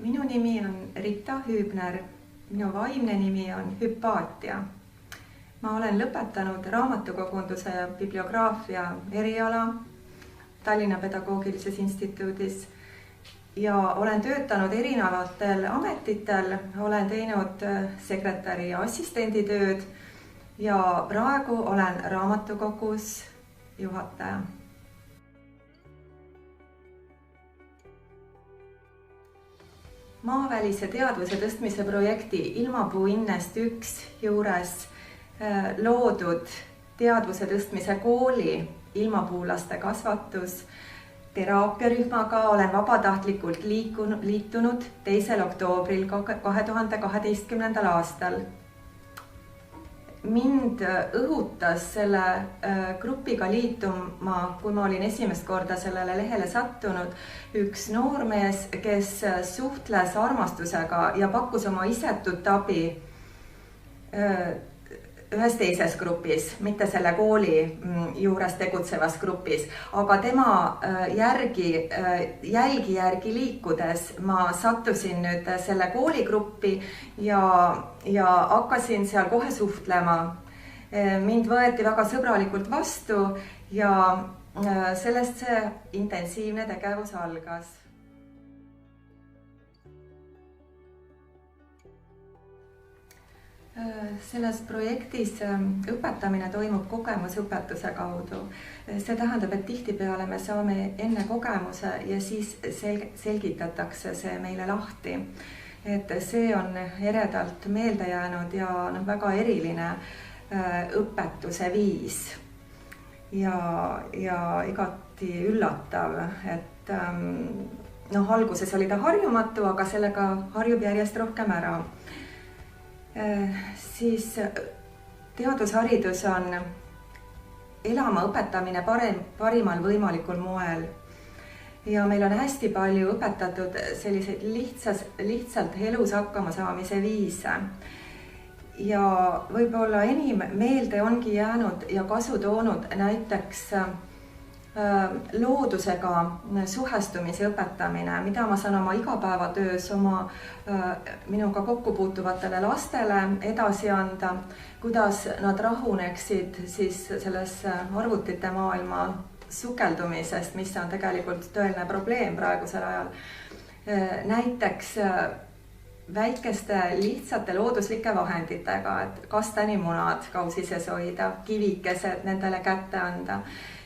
Minu nimi on Rita Hüübner, minu vaimne nimi on Hüpaatia. Ma olen lõpetanud raamatukogunduse ja bibliograafia eriala Tallinna Pedagoogilises Instituudis ja olen töötanud erinevatel ametitel, olen teinud sekretäri ja assistendi tööd ja praegu olen raamatukogus juhataja. Maavälise teadvuse tõstmise projekti Ilmapuu Innest 1 juures loodud teadvuse tõstmise kooli ilmapuulaste kasvatus teraapiarühmaga olen vabatahtlikult liitunud 2. oktoobril 2012. aastal. Mind õhutas selle grupiga liituma, kui ma olin esimest korda sellele lehele sattunud, üks noormees, kes suhtles armastusega ja pakkus oma isetut abi ühes teises grupis, mitte selle kooli juures tegutsevas grupis, aga tema jälgi liikudes ma sattusin nüüd selle kooligruppi ja hakkasin seal kohe suhtlema. Mind võeti väga sõbralikult vastu ja sellest see intensiivne tegevus algas. Selles projektis õpetamine toimub kogemusõpetuse kaudu. See tähendab, et tihtipeale me saame enne kogemuse ja siis selgitatakse see meile lahti. Et see on eredalt meelde jäänud ja väga eriline õpetuse viis ja igati üllatav, et alguses oli ta harjumatu, aga sellega harjub järjest rohkem ära. Siis teadusharidus on elama õpetamine parimal võimalikul moel. Ja meil on hästi palju õpetatud selliseid lihtsalt elus hakkama saamise viise. Ja võib-olla enim meelde ongi jäänud ja kasu toonud näiteks loodusega suhestumise õpetamine, mida ma saan oma igapäevatöös minuga kokku puutuvatele lastele edasi anda, kuidas nad rahuneksid siis selles arvutite maailma sukeldumisest, mis on tegelikult tõeline probleem praegusel ajal. Näiteks väikeste lihtsate looduslike vahenditega, et kastanimunad kausises hoida, kivikesed nendele kätte anda.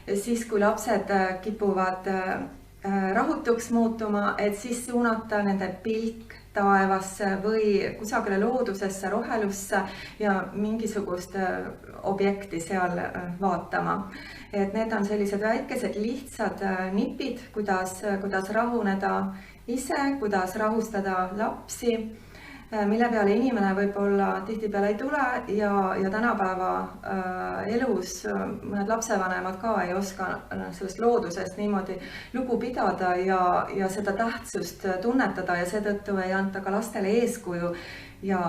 Siis, kui lapsed kipuvad rahutuks muutuma, et siis suunata nende pilk taevasse või kusagile loodusesse, rohelusse ja mingisugust objekti seal vaatama. Et need on sellised väikesed lihtsad nipid, kuidas rahuneda ise, kuidas rahustada lapsi, mille peale inimene võib-olla tihtipeale ei tule ja tänapäeva elus mõned lapsevanemad ka ei oska sellest loodusest niimoodi lugu pidada ja seda tähtsust tunnetada ja seetõttu ei anta ka lastele eeskuju ja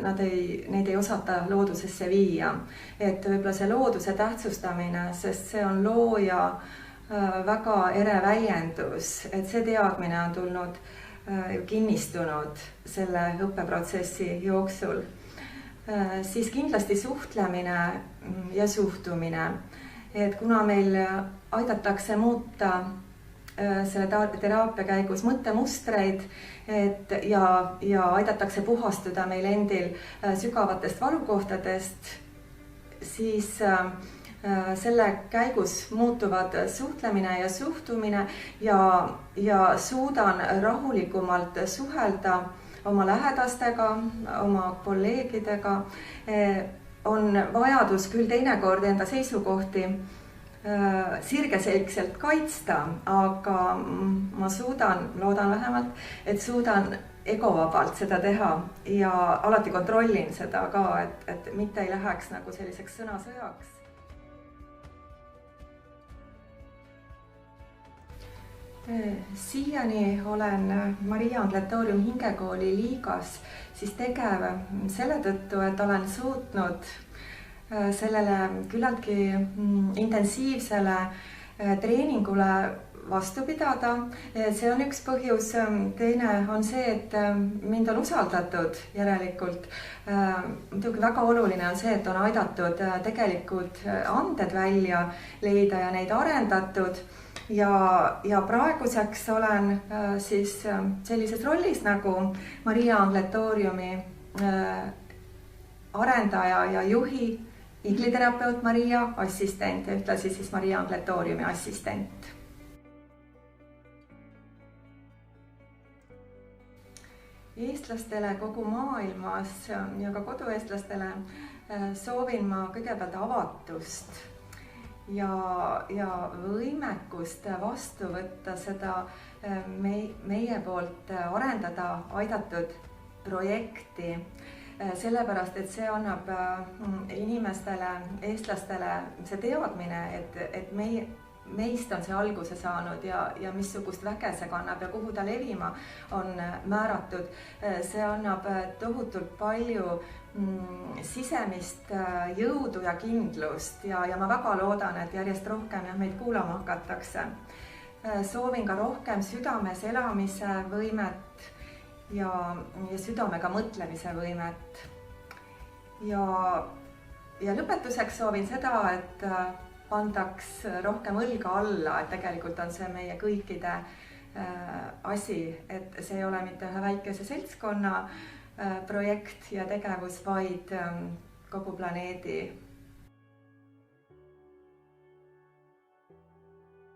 neid ei osata loodusesse viia. Et võib-olla see looduse tähtsustamine, sest see on looja väga ere väljendus, et see teadmine on tulnud kinnistunud selle õppeprotsessi jooksul. Siis kindlasti suhtlemine ja suhtumine. Et kuna meil aidatakse muuta selle teraapia käigus mõttemustreid ja aidatakse puhastuda meil endil sügavatest valukohtadest, siis selle käigus muutuvad suhtlemine ja suhtumine ja suudan rahulikumalt suhelda oma lähedastega, oma kolleegidega. On vajadus küll teinekord enda seisukohti sirgeselgselt kaitsta, aga ma loodan vähemalt, et suudan egovabalt seda teha ja alati kontrollin seda ka, et mitte ei läheks nagu selliseks sõnasõjaks. Siiani olen Maria Angletoorium hingekooli liigas siis tegev selle tõttu, et olen suutnud sellele küllaltki intensiivsele treeningule vastu pidada. See on üks põhjus. Teine on see, et mind on usaldatud järelikult. Muidugi väga oluline on see, et on aidatud tegelikult anded välja leida ja neid arendatud. Ja praeguseks olen siis sellises rollis nagu Maria Angletooriumi arendaja ja juhi, igliterapeut Maria assistent ja ühtlasi siis Maria Angletooriumi assistent. Eestlastele kogu maailmas ja ka kodueestlastele soovin ma kõigepealt avatust ja võimekust vastu võtta seda meie poolt arendada aidatud projekti. Sellepärast, et see annab inimestele, eestlastele see teadmine, et meist on see alguse saanud ja missugust väge see kannab ja kuhu ta levima on määratud. See annab tohutult palju sisemist jõudu ja kindlust ja ma väga loodan, et järjest rohkem meid kuulama hakatakse. Soovin ka rohkem südames elamise võimet ja südamega mõtlemise võimet. Ja lõpetuseks soovin seda, et pandaks rohkem õlga alla, et tegelikult on see meie kõikide asi, et see ei ole mitte ühe väikese seltskonna projekt ja tegevus, vaid kogu planeedi